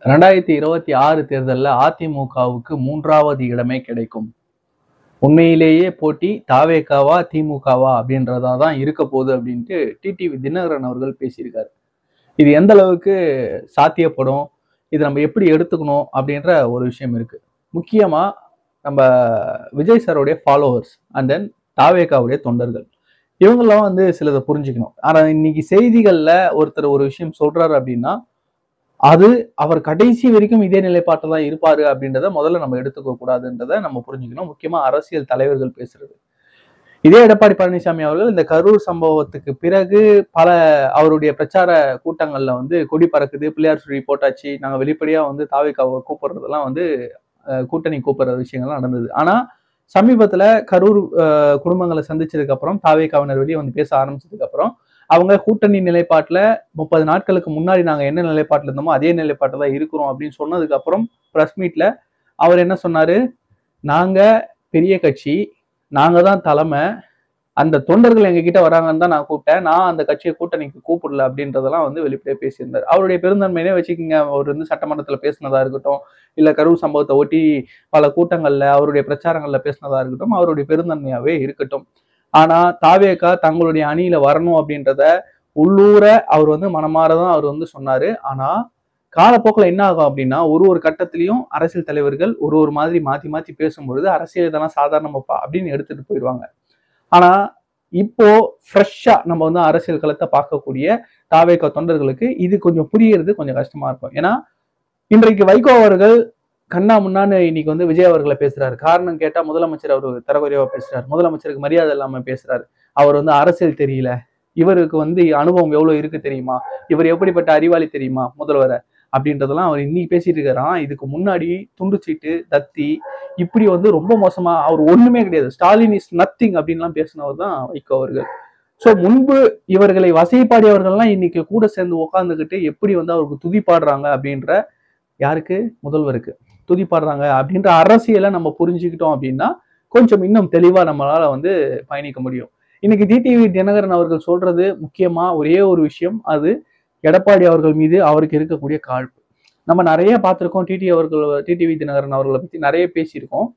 2026 தேர்தல்ல அதிமுகவுக்கு 3வது இடமே கிடைக்கும். உண்மையிலேயே போட்டி தாவேகாவா, திமுகவா அப்படின்றதா தான் இருக்க போகுது அப்படின்ட்டு டிடிவி தினகரன் அவர்கள் பேசியிருக்காரு. இது எந்த அளவுக்கு சாத்தியப்படும்? இத நம்ம எப்படி எடுத்துக்கணும்? அப்படின்ற ஒரு விஷயம் இருக்கு. முக்கியமா நம்ம விஜய் சாருடைய ஃபாலோவர்ஸ் அண்ட் தென் தாவேகாவுடைய தொண்டர்கள். இவங்கலாம் வந்து சிலத புரிஞ்சுக்கணும். ஆனா இன்னைக்கு செய்திகள்ல ஒருத்தர் ஒரு விஷயம் சொல்றாரு அப்படின்னா, அது அவர் கடைசி வரைக்கும் இதே நிலைப்பாட்டுல தான் இருப்பாரு அப்படின்றத முதல்ல நம்ம எடுத்துக்க கூடாதுன்றத நம்ம புரிஞ்சுக்கணும். முக்கியமா அரசியல் தலைவர்கள் பேசுறது. இதே எடப்பாடி பழனிசாமி அவர்கள் இந்த கரூர் சம்பவத்துக்கு பிறகு பல அவருடைய பிரச்சார கூட்டங்கள்ல வந்து கொடி பறக்குது, பிள்ளையார் சுழி போட்டாச்சு, நாங்க வெளிப்படையா வந்து தாவேகாவை கூப்பிடுறதெல்லாம் வந்து கூட்டணி கூப்பிடுற விஷயங்கள்லாம் நடந்தது. ஆனா சமீபத்துல கரூர் குடும்பங்களை சந்திச்சதுக்கு அப்புறம் தாவேகாவினர் வெளியே வந்து பேச ஆரம்பிச்சதுக்கு அப்புறம் அவங்க கூட்டணி நிலைப்பாட்டுல 30 நாட்களுக்கு முன்னாடி நாங்க என்ன நிலைப்பாட்டுல இருந்தோமோ அதே நிலைப்பாட்டுல தான் இருக்கிறோம் அப்படின்னு சொன்னதுக்கு அப்புறம் பிரஸ் மீட்ல அவர் என்ன சொன்னாரு? நாங்க பெரிய கட்சி, நாங்க தான் தலைமை, அந்த தொண்டர்கள் எங்க கிட்ட வராங்கன்னு தான் நான் கூப்பிட்டேன், நான் அந்த கட்சியை கூட்டணிக்கு கூப்பிடல அப்படின்றதெல்லாம் வந்து வெளிப்படையா பேசியிருந்தார். அவருடைய பெருந்தன்மையினே வச்சுக்கோங்க. அவர் வந்து சட்டமன்றத்துல பேசினதா இருக்கட்டும், இல்ல கரூர் சம்பவத்தை ஒட்டி பல கூட்டங்கள்ல அவருடைய பிரச்சாரங்கள்ல பேசினதா இருக்கட்டும், அவருடைய பெருந்தன்மையாவே இருக்கட்டும். ஆனா தாவேகா தங்களுடைய அணியில வரணும் அப்படின்றத உள்ளூர அவர் வந்து மனமாறதான் அவர் வந்து சொன்னாரு. ஆனா காலப்போக்கில் என்ன ஆகும் அப்படின்னா ஒரு கட்டத்திலையும் அரசியல் தலைவர்கள் ஒரு மாதிரி மாத்தி மாத்தி பேசும்பொழுது அரசியல் இதெல்லாம் சாதாரணமாப்பா அப்படின்னு எடுத்துட்டு போயிடுவாங்க. ஆனா இப்போ ஃப்ரெஷ்ஷா நம்ம வந்து அரசியல் களத்தை பார்க்கக்கூடிய தாவேகா தொண்டர்களுக்கு இது கொஞ்சம் புரியறது கொஞ்சம் கஷ்டமா இருக்கும். ஏன்னா இன்றைக்கு வைகோ அவர்கள் கண்ணா முன்னான்னு இன்னைக்கு வந்து விஜய் அவர்களை பேசுறாரு. காரணம் கேட்டா முதலமைச்சர் அவர் தரக்குறைவா பேசுறாரு. முதலமைச்சருக்கு மரியாதை இல்லாம பேசுறாரு. அவர் வந்து அரசியல் தெரியல, இவருக்கு வந்து அனுபவம் எவ்வளவு இருக்கு தெரியுமா, இவர் எப்படிப்பட்ட அறிவாளி தெரியுமா முதல்வரை அப்படின்றதெல்லாம் அவர் இன்னைக்கு பேசிட்டு இருக்காராம். இதுக்கு முன்னாடி துண்டுச்சீட்டு தத்தி இப்படி வந்து ரொம்ப மோசமா அவர் ஒண்ணுமே கிடையாது, ஸ்டாலின் இஸ் நத்திங் அப்படின்லாம் பேசினவர் தான் வைகோ அவர்கள். சோ முன்பு இவர்களை வசைப்பாடியவர்கள்லாம் இன்னைக்கு கூட சேர்ந்து உட்கார்ந்துகிட்டு எப்படி வந்து அவருக்கு துதி பாடுறாங்க அப்படின்ற, யாருக்கு? முதல்வருக்கு துதி பாடுறாங்க அப்படின்ற அரசியலை நம்ம புரிஞ்சுக்கிட்டோம் அப்படின்னா கொஞ்சம் இன்னும் தெளிவா நம்மளால வந்து பயணிக்க முடியும். இன்னைக்கு டிடிவி தினகரன் அவர்கள் சொல்றது முக்கியமா ஒரே ஒரு விஷயம், அது எடப்பாடி அவர்கள் மீது அவருக்கு இருக்கக்கூடிய காழ்ப்பு. நம்ம நிறைய பார்த்திருக்கோம். டிடிவி தினகரன் அவர்களை பத்தி நிறைய பேசியிருக்கோம்.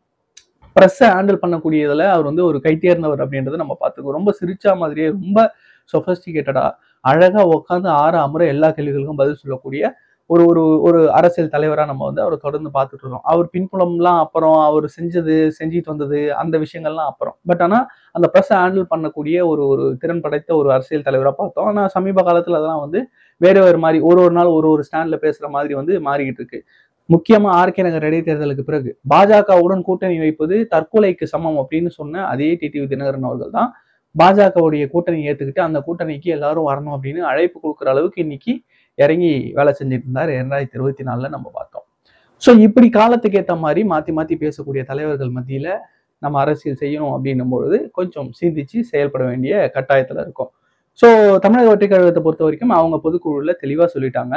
பிரஸ்ஸை ஹேண்டில் பண்ணக்கூடியதுல அவர் வந்து ஒரு கைத்தேர்ந்தவர் அப்படின்றத நம்ம பார்த்துருக்கோம். ரொம்ப சிரிச்சா மாதிரியே ரொம்ப சொபஸ்டிகேட்டடா அழகா உட்காந்து அமர எல்லா கேள்விகளுக்கும் பதில் சொல்லக்கூடிய ஒரு ஒரு ஒரு அரசியல் தலைவரா நம்ம வந்து அவரை தொடர்ந்து பார்த்துட்டு இருக்கோம். அவர் பின்புலம்லாம் அப்புறம், அவர் செஞ்சிட்டு வந்தது அந்த விஷயங்கள்லாம் அப்புறம். பட் ஆனா அந்த பிரஸ்ஸை ஹேண்டில் பண்ணக்கூடிய ஒரு ஒரு திறன் படைத்த ஒரு அரசியல் தலைவரா பார்த்தோம். ஆனா சமீப காலத்துல அதெல்லாம் வந்து வேற வேறு மாதிரி ஒரு நாள் ஒரு ஸ்டாண்ட்ல பேசுற மாதிரி வந்து மாறிக்கிட்டு இருக்கு. முக்கியமா ஆர்கே நகர் இடைத்தேர்தலுக்கு பிறகு பாஜகவுடன் கூட்டணி வைப்பது தற்கொலைக்கு சமம் அப்படின்னு சொன்ன அதே டிடிவி தினகரன் அவர்கள் தான் பாஜகவுடைய கூட்டணி ஏத்துக்கிட்டு அந்த கூட்டணிக்கு எல்லாரும் வரணும் அப்படின்னு அழைப்பு கொடுக்குற அளவுக்கு இன்னைக்கு இறங்கி வேலை செஞ்சுட்டு இருந்தார் 2024 நம்ம பார்த்தோம். ஸோ இப்படி காலத்துக்கு ஏற்ற மாதிரி மாத்தி மாத்தி பேசக்கூடிய தலைவர்கள் மத்தியில நம்ம அரசியல் செய்யணும் அப்படின்னும் பொழுது கொஞ்சம் சிந்திச்சு செயல்பட வேண்டிய கட்டாயத்துல இருக்கும். ஸோ தமிழக வெற்றி கழகத்தை பொறுத்த வரைக்கும் அவங்க பொதுக்குழுல தெளிவா சொல்லிட்டாங்க,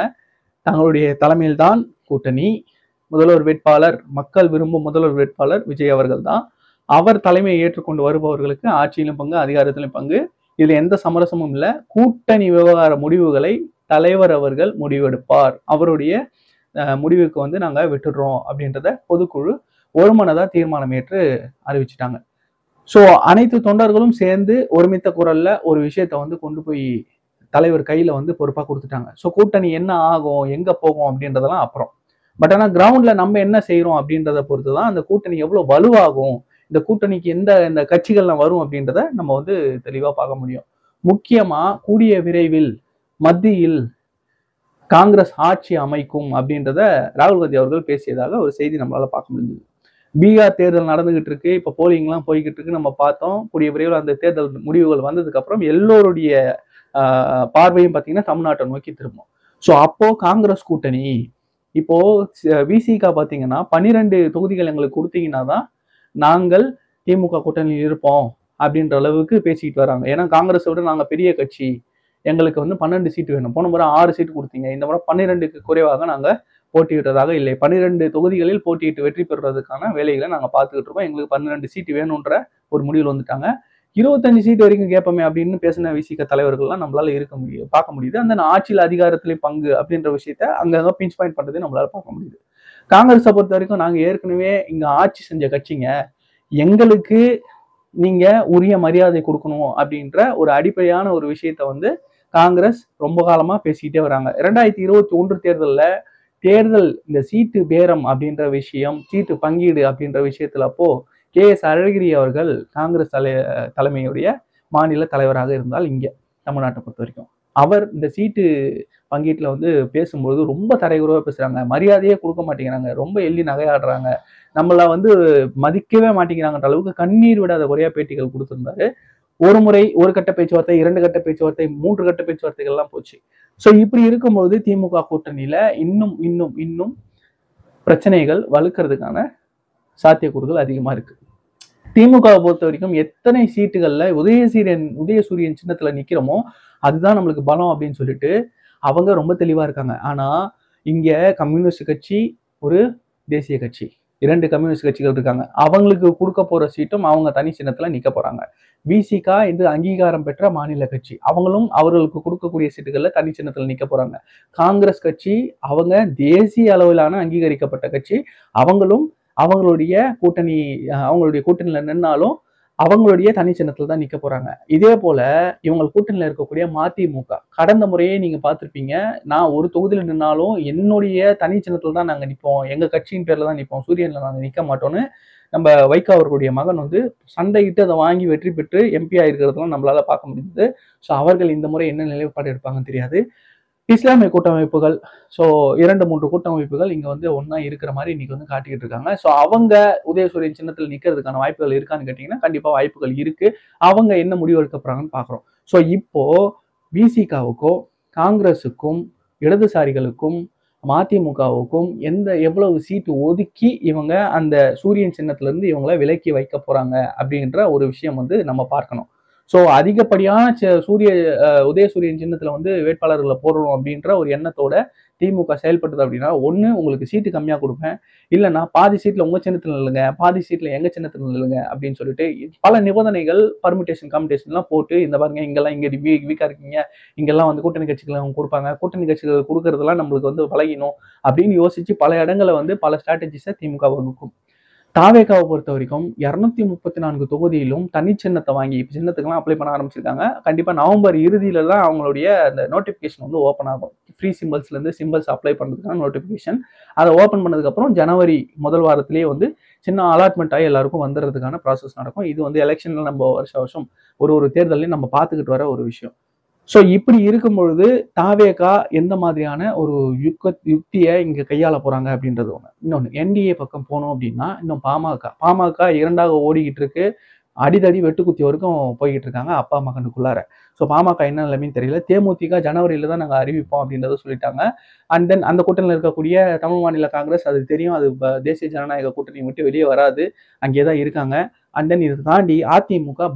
தங்களுடைய தலைமையில் தான் கூட்டணி, முதல்வர் வேட்பாளர் மக்கள் விரும்பும் முதல்வர் வேட்பாளர் விஜய் அவர்கள் தான், அவர் தலைமையை ஏற்றுக்கொண்டு வருபவர்களுக்கு ஆட்சியிலும் பங்கு அதிகாரத்திலும் பங்கு, இதுல எந்த சமரசமும் இல்லை, கூட்டணி விவகார முடிவுகளை தலைவர் அவர்கள் முடிவெடுப்பார், அவருடைய முடிவுக்கு வந்து நாங்க விட்டுடுறோம் அப்படின்றத பொதுக்குழு ஒருமனதா தீர்மானம் ஏற்று அறிவிச்சிட்டாங்க. சோ அனைத்து தொண்டர்களும் சேர்ந்து ஒருமித்த குரல்ல ஒரு விஷயத்த வந்து கொண்டு போய் தலைவர் கையில வந்து பொறுப்பா கொடுத்துட்டாங்க. சோ கூட்டணி என்ன ஆகும், எங்க போகும் அப்படின்றதெல்லாம் அப்புறம். பட் ஆனா கிரவுண்ட்ல நம்ம என்ன செய்யறோம் அப்படின்றத பொறுத்துதான் அந்த கூட்டணி எவ்வளவு வலுவாகும், இந்த கூட்டணிக்கு இந்த கட்சிகள்லாம் வரும் அப்படின்றத நம்ம வந்து தெளிவா பார்க்க முடியும். முக்கியமா கூடிய விரைவில் மத்தியில் காங்கிரஸ் ஆட்சி அமைக்கும் அப்படின்றத ராகுல் காந்தி அவர்கள் பேசியதாக ஒரு செய்தி நம்மளால பார்க்க முடிஞ்சது. பீகார் தேர்தல் நடந்துகிட்டு இருக்கு, இப்ப போலிங் எல்லாம் போய்கிட்டு இருக்கு, நம்ம பார்த்தோம். கூடிய விரைவில் அந்த தேர்தல் முடிவுகள் வந்ததுக்கு அப்புறம் எல்லோருடைய பார்வையும் பார்த்தீங்கன்னா தமிழ்நாட்டை நோக்கி திரும்பும். ஸோ அப்போ காங்கிரஸ் கூட்டணி இப்போ விசிகா பார்த்தீங்கன்னா 12 தொகுதிகள் எங்களுக்கு கொடுத்தீங்கன்னா தான் நாங்கள் திமுக கூட்டணியில் இருப்போம் அப்படின்ற அளவுக்கு பேசிக்கிட்டு வராங்க. ஏன்னா காங்கிரஸை விட நாங்க பெரிய கட்சி, எங்களுக்கு வந்து 12 சீட்டு வேணும். போன முறை 6 சீட்டு கொடுத்தீங்க, இந்த முறை 12க்கு குறைவாக நாங்க போட்டியிட்டதாக இல்லை, 12 தொகுதிகளில் போட்டியிட்டு வெற்றி பெறுவதற்கான வேலைகளை நாங்க பார்த்துக்கிட்டு இருக்கோம், எங்களுக்கு 12 சீட்டு வேணும்ன்ற ஒரு முடிவில் வந்துட்டாங்க. 25 சீட் வரைக்கும் கேட்போமே அப்படின்னு பேசின விசிக தலைவர்கள்லாம் நம்மளால பார்க்க முடியுது. அந்த ஆட்சியில் அதிகாரத்திலே பங்கு அப்படின்ற விஷயத்த அங்கங்க பிஞ்ச் பாயிண்ட் பண்றதை நம்மளால பார்க்க முடியுது. காங்கிரஸை பொறுத்த வரைக்கும் நாங்க ஏற்கனவே இங்க ஆட்சி செஞ்ச கட்சிங்க, எங்களுக்கு நீங்க உரிய மரியாதை கொடுக்கணும் அப்படின்ற ஒரு அடிப்படையான ஒரு விஷயத்த வந்து காங்கிரஸ் ரொம்ப காலமா பேசிக்கிட்டே வராங்க. 2021 தேர்தல் இந்த சீட்டு பேரம் அப்படின்ற விஷயம், சீட்டு பங்கீடு அப்படின்ற விஷயத்துல அப்போ KS அழகிரி அவர்கள் காங்கிரஸ் தலைமையுடைய மாநில தலைவராக இருந்தால் இங்க தமிழ்நாட்டை பொறுத்த வரைக்கும் அவர் இந்த சீட்டு பங்கீட்டுல வந்து பேசும்போது ரொம்ப தரைகுறவா பேசுறாங்க, மரியாதையே கொடுக்க மாட்டேங்கிறாங்க, ரொம்ப எள்ளி நகையாடுறாங்க, நம்மள வந்து மதிக்கவே மாட்டேங்கிறாங்கன்ற அளவுக்கு கண்ணீர் விடாத குறையா பேட்டிகள் கொடுத்திருந்தாரு. ஒரு முறை ஒரு கட்ட பேச்சுவார்த்தை, 2 கட்ட பேச்சுவார்த்தை, 3 கட்ட பேச்சுவார்த்தைகள் எல்லாம் போச்சு. சோ இப்படி இருக்கும்போது திமுக கூட்டணியில இன்னும் இன்னும் இன்னும் பிரச்சனைகள் வலுக்கிறதுக்கான சாத்தியக்கூறுகள் அதிகமா இருக்கு. திமுகவை பொறுத்த வரைக்கும் எத்தனை சீட்டுகள்ல உதயசூரியன் சின்னத்துல நிக்கிறோமோ அதுதான் நம்மளுக்கு பலம் அப்படின்னு சொல்லிட்டு அவங்க ரொம்ப தெளிவா இருக்காங்க. ஆனா இங்க கம்யூனிஸ்ட் கட்சி, ஒரு தேசிய கட்சி, 2 கம்யூனிஸ்ட் கட்சிகள் இருக்காங்க. அவங்களுக்கு கொடுக்க போற சீட்டும் அவங்க தனி சின்னத்துல நிக்க போறாங்க. விசிக என்று அங்கீகாரம் பெற்ற மாநில கட்சி, அவங்களும் அவர்களுக்கு கொடுக்கக்கூடிய சீட்டுகள்ல தனி சின்னத்துல நிக்க போறாங்க. காங்கிரஸ் கட்சி அவங்க தேசிய அளவிலான அங்கீகரிக்கப்பட்ட கட்சி, அவங்களும் அவங்களுடைய கூட்டணியில நின்னாலும் அவங்களுடைய தனி சின்னத்துல தான் நிக்க போறாங்க. இதே போல இவங்க கூட்டணியில இருக்கக்கூடிய மதிமுக, கடந்த முறையே நீங்க பார்த்திருப்பீங்க, நான் ஒரு தொகுதியில நின்னாலும் என்னுடைய தனி சின்னத்துல தான் நாங்க நிற்போம், எங்க கட்சியின் பேர்ல தான் நிற்போம், சூரியன்ல நாங்க நிக்க மாட்டோம்னு நம்ம வைகோ அவர்களுடைய மகன் வந்து சண்டையிட்டு அதை வாங்கி வெற்றி பெற்று MP ஆயிருக்கிறதுலாம் நம்மளால பார்க்க முடியுது. ஸோ அவர்கள் இந்த முறை என்ன நிலைப்பாடு எடுப்பாங்கன்னு தெரியாது. இஸ்லாமிய கூட்டமைப்புகள், ஸோ 2-3 கூட்டமைப்புகள் இங்க வந்து ஒன்னா இருக்கிற மாதிரி இன்னைக்கு வந்து காட்டிக்கிட்டு இருக்காங்க. ஸோ அவங்க உதயசூரியன் சின்னத்தில் நிக்கிறதுக்கான வாய்ப்புகள் இருக்கான்னு கேட்டீங்கன்னா கண்டிப்பா வாய்ப்புகள் இருக்கு. அவங்க என்ன முடிவு எடுக்க போறாங்கன்னு பாக்குறோம். ஸோ இப்போ விசிகாவுக்கும் காங்கிரஸுக்கும் இடதுசாரிகளுக்கும் மதிமுகவுக்கும் எவ்வளவு சீட்டு ஒதுக்கி இவங்க அந்த சூரியன் சின்னத்துல இருந்து இவங்களை விலக்கி வைக்க போறாங்க அப்படின்ற ஒரு விஷயம் வந்து நம்ம பார்க்கணும். ஸோ அதிகப்படியான உதயசூரியன் சின்னத்துல வந்து வேட்பாளர்களை போடணும் அப்படின்ற ஒரு எண்ணத்தோட திமுக செயல்பட்டது அப்படின்னா, ஒண்ணு உங்களுக்கு சீட்டு கம்மியா கொடுப்பேன், இல்லைன்னா பாதி சீட்ல உங்க சின்னத்துல நில்லுங்க, பாதி சீட்ல எங்க சின்னத்துல நில்லுங்க அப்படின்னு சொல்லிட்டு பல நிபந்தனைகள் பர்மிட்டேஷன் காம்படேஷன் எல்லாம் போட்டு, இந்த பாருங்க இங்கெல்லாம் இங்க வீக்கா இருக்கீங்க, இங்கெல்லாம் வந்து கூட்டணி கட்சிகள் அவங்க கொடுப்பாங்க, கூட்டணி கட்சிகள் கொடுக்கறதெல்லாம் நம்மளுக்கு வந்து பழகினோம் அப்படின்னு யோசிச்சு பல இடங்களை வந்து பல ஸ்ட்ராட்டஜிஸை திமுக வகுக்கும். தாவேகாவை பொறுத்த வரைக்கும் 234 தொகுதியிலும் தனி சின்னத்தை வாங்கி இப்போ சின்னத்துக்கெல்லாம் அப்ளை பண்ண ஆரம்பிச்சிருக்காங்க. கண்டிப்பா நவம்பர் இறுதியில தான் அவங்களுடைய அந்த நோட்டிபிகேஷன் வந்து ஓப்பன் ஆகும். ஃப்ரீ சிம்பிள்ஸ்ல இருந்து சிம்பிள்ஸ் அப்ளை பண்றதுக்கான நோட்டிபிகேஷன். அதை ஓப்பன் பண்ணதுக்கு அப்புறம் ஜனவரி முதல் வாரத்திலேயே வந்து சின்ன அலாட்மெண்ட் ஆகி எல்லாருக்கும் வந்துடுறதுக்கான ப்ராசஸ் நடக்கும். இது வந்து எலெக்ஷன்ல நம்ம வருஷம் ஒரு தேர்தலையும் நம்ம பார்த்துக்கிட்டு வர ஒரு விஷயம். ஸோ இப்படி இருக்கும் பொழுது தாவேகா எந்த மாதிரியான ஒரு யுக்தியை இங்க கையாள போறாங்க அப்படின்றது ஒண்ணு. இன்னொன்னு NDA பக்கம் போனோம் அப்படின்னா இன்னும் பாமக இரண்டாக ஓடிக்கிட்டு இருக்கு, அடிதடி வெட்டுக்குத்தி வரைக்கும் போய்கிட்டு இருக்காங்க அப்பா மகனுக்குள்ளார. ஸோ பாமக என்ன நிலைமைன்னு தெரியல. தேமுதிக ஜனவரியில தான் நாங்க அறிவிப்போம் அப்படின்றத சொல்லிட்டாங்க. அண்ட் தென் அந்த கூட்டணியில் இருக்கக்கூடிய தமிழ் மாநில காங்கிரஸ் அது தெரியும், அது தேசிய ஜனநாயக கூட்டணி விட்டு வெளியே வராது, அங்கேதான் இருக்காங்க. அண்ட் தென் இதை தாண்டி அதிமுக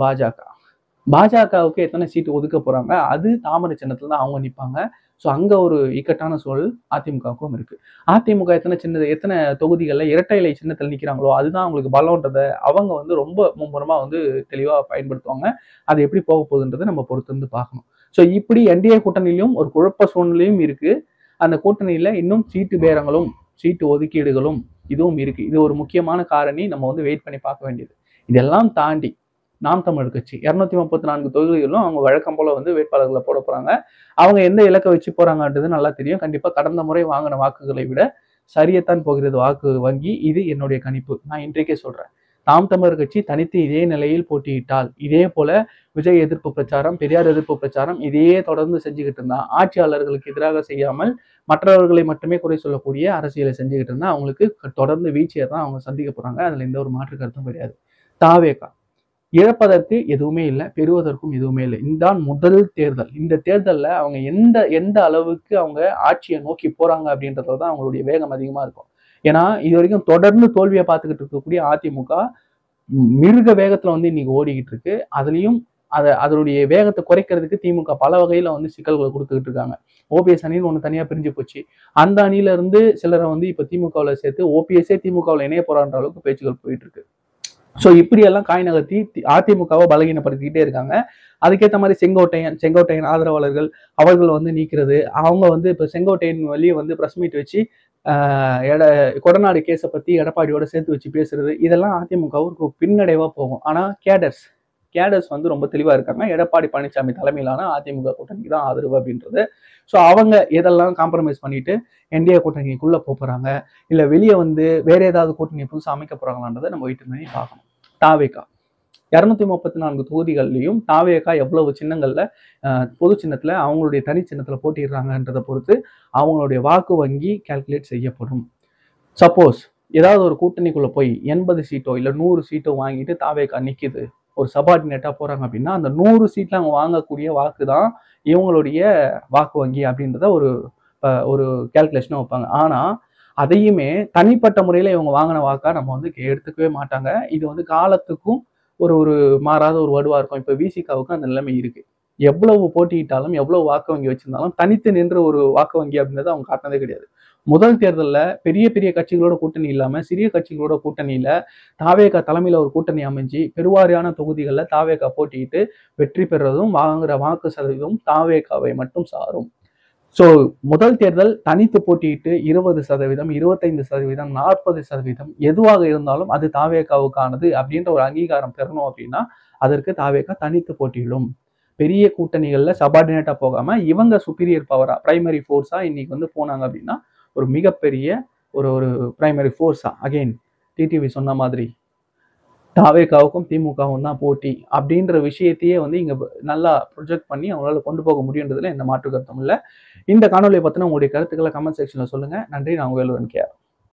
பாஜகவுக்கு எத்தனை சீட்டு ஒதுக்க போறாங்க, அது தாமரை சின்னத்துல தான் அவங்க நிற்பாங்க. ஸோ அங்க ஒரு இக்கட்டான சூழல் அதிமுகவுக்கும் இருக்கு. அதிமுக எத்தனை தொகுதிகளில் இரட்டை இலை சின்னத்தில் நிற்கிறாங்களோ அதுதான் அவங்களுக்கு பலம்ன்றதை அவங்க வந்து ரொம்ப மும்முரமா வந்து தெளிவா பயன்படுத்துவாங்க. அது எப்படி போக போகுதுன்றதை நம்ம பொறுத்து வந்து பார்க்கணும். ஸோ இப்படி NDA கூட்டணியிலும் ஒரு குழப்ப சூழ்நிலையும் இருக்கு. அந்த கூட்டணியில இன்னும் சீட்டு பேரங்களும் சீட்டு ஒதுக்கீடுகளும் இதுவும் இருக்கு. இது ஒரு முக்கியமான காரணி, நம்ம வந்து வெயிட் பண்ணி பார்க்க வேண்டியது. இதெல்லாம் தாண்டி நாம் தமிழர் கட்சி 234 தொகுதிகளும் அவங்க வழக்கம் போல வந்து வேட்பாளர்களை போட போறாங்க. அவங்க எந்த இலக்கை வச்சு போறாங்கன்றது நல்லா தெரியும். கண்டிப்பா கடந்த முறை வாங்கின வாக்குகளை விட சரியத்தான் போகிறது வாக்கு வங்கி. இது என்னுடைய கணிப்பு. நான் இன்றைக்கே சொல்றேன். நாம் தமிழர் கட்சி தனித்து இதே நிலையில் போட்டியிட்டால், இதே போல விஜய் எதிர்ப்பு பிரச்சாரம், பெரியார் எதிர்ப்பு பிரச்சாரம் இதையே தொடர்ந்து செஞ்சுக்கிட்டு இருந்தா, ஆட்சியாளர்களுக்கு எதிராக செய்யாமல் மற்றவர்களை மட்டுமே குறை சொல்லக்கூடிய அரசியலை செஞ்சுக்கிட்டு இருந்தா அவங்களுக்கு தொடர்ந்து வீழ்ச்சியை தான் அவங்க சந்திக்க போறாங்க. அதுல எந்த ஒரு மாற்று கருத்தும் கிடையாது. தாவேகா இழப்பதற்கு எதுவுமே இல்லை, பெறுவதற்கும் எதுவுமே இல்லை. இதுதான் முதல் தேர்தல். இந்த தேர்தலில் அவங்க எந்த அளவுக்கு அவங்க ஆட்சியை நோக்கி போறாங்க அப்படின்றதுல தான் அவங்களுடைய வேகம் அதிகமா இருக்கும். ஏன்னா இது வரைக்கும் தொடர்ந்து தோல்வியை பார்த்துக்கிட்டு இருக்கக்கூடிய அதிமுக மிருக வேகத்துல வந்து இன்னைக்கு ஓடிக்கிட்டு இருக்கு. அதுலயும் அதனுடைய வேகத்தை குறைக்கிறதுக்கு திமுக பல வகையில வந்து சிக்கல்களை கொடுத்துக்கிட்டு இருக்காங்க. OPS அணின்னு ஒண்ணு தனியா பிரிஞ்சு போச்சு. அந்த அணியில இருந்து சிலரை வந்து இப்ப திமுகவில் சேர்த்து OPS திமுகவில் இணைய போறான்ற அளவுக்கு பேச்சுகள் போயிட்டு இருக்கு. ஸோ இப்படியெல்லாம் காய் நகர்த்தி அதிமுகவை பலகீனப்படுத்திக்கிட்டே இருக்காங்க. அதுக்கேற்ற மாதிரி செங்கோட்டையன் ஆதரவாளர்கள் அவர்கள் வந்து நீக்கிறது, அவங்க வந்து இப்போ செங்கோட்டையன் வெளியே வந்து பிரஸ் மீட் வச்சு கொடநாடு கேஸை பத்தி எடப்பாடியோட சேர்த்து வச்சு பேசுறது, இதெல்லாம் அதிமுகவுக்கு பின்னடைவா போகும். ஆனா கேடர்ஸ் வந்து ரொம்ப தெளிவா இருக்காங்க. எடப்பாடி பழனிசாமி தலைமையிலான அதிமுக கூட்டணிக்கு தான் ஆதரவு அப்படின்றது. ஸோ அவங்க எதெல்லாம் காம்ப்ரமைஸ் பண்ணிட்டு என்டிஏ கூட்டணிக்குள்ள போறாங்க, இல்ல வெளியே வந்து வேற ஏதாவது கூட்டணி புதுசாக அமைக்க போறாங்களான்றதை நம்ம வெயிட் பண்ணி பார்க்கணும். தாவேகா 234 தொகுதிகள்லையும் தாவேகா எவ்வளவு சின்னங்கள்ல பொது சின்னத்துல அவங்களுடைய தனி சின்னத்துல போட்டிடுறாங்கன்றதை பொறுத்து அவங்களுடைய வாக்கு வங்கி கால்குலேட் செய்யப்படும். சப்போஸ் ஏதாவது ஒரு கூட்டணிக்குள்ள போய் 80 சீட்டோ இல்ல 100 சீட்டோ வாங்கிட்டு தாவேகா நிக்குது, ஒரு சபார்டினேட்டா போறாங்க அப்படின்னா அந்த 100 சீட்ல அவங்க வாங்கக்கூடிய வாக்கு தான் இவங்களுடைய வாக்கு வங்கி அப்படின்றத ஒரு கால்குலேஷனும் வைப்பாங்க. ஆனா அதையுமே தனிப்பட்ட முறையில இவங்க வாங்கின வாக்கா நம்ம வந்து எடுத்துக்கவே மாட்டாங்க. இது வந்து காலத்துக்கும் ஒரு மாறாத ஒரு வடுவா இருக்கும். இப்ப விசிகாவுக்கு அந்த நிலைமை இருக்கு. எவ்வளவு போட்டியிட்டாலும் எவ்வளவு வாக்கு வங்கி வச்சிருந்தாலும் தனித்து நின்ற ஒரு வாக்கு வங்கி அப்படின்றத அவங்க காட்டினதே கிடையாது. முதல் தேர்தல்ல பெரிய பெரிய கட்சிகளோட கூட்டணி இல்லாம சிறிய கட்சிகளோட கூட்டணியில தாவேகா தலைமையில ஒரு கூட்டணி அமைஞ்சு பெருவாரியான தொகுதிகளில் தாவேகா போட்டியிட்டு வெற்றி பெறுறதும் வாங்குற வாக்கு சதவீதம் தாவேகாவை மட்டும் சாரும். ஸோ முதல் தேர்தல் தனித்து போட்டியிட்டு 20%, 25%, 40% எதுவாக இருந்தாலும் அது தாவேகாவுக்கானது அப்படின்ற ஒரு அங்கீகாரம் பெறணும் அப்படின்னா அதற்கு தாவேகா தனித்து போட்டியிடும். பெரிய கூட்டணிகள்ல சபார்டினேட்டா போகாம இவங்க சுப்பீரியர் பவரா பிரைமரி ஃபோர்ஸா இன்னைக்கு வந்து போனாங்க அப்படின்னா ஒரு மிகப்பெரிய ஒரு பிரைமரி ஃபோர்ஸா அகைன் டிடிவி சொன்ன மாதிரி தாவேகாவுக்கும் திமுகவும் தான் போட்டி அப்படின்ற விஷயத்தையே வந்து இங்க நல்லா ப்ரொஜெக்ட் பண்ணி அவங்களால கொண்டு போக முடியுன்றதுல எந்த மாற்று கருத்தும் இல்லை. இந்த காணொலியை பத்தின உங்களுடைய கருத்துக்களை கமெண்ட் செக்ஷன்ல சொல்லுங்க. நன்றி. நான் வேலுவன் கேஆர்.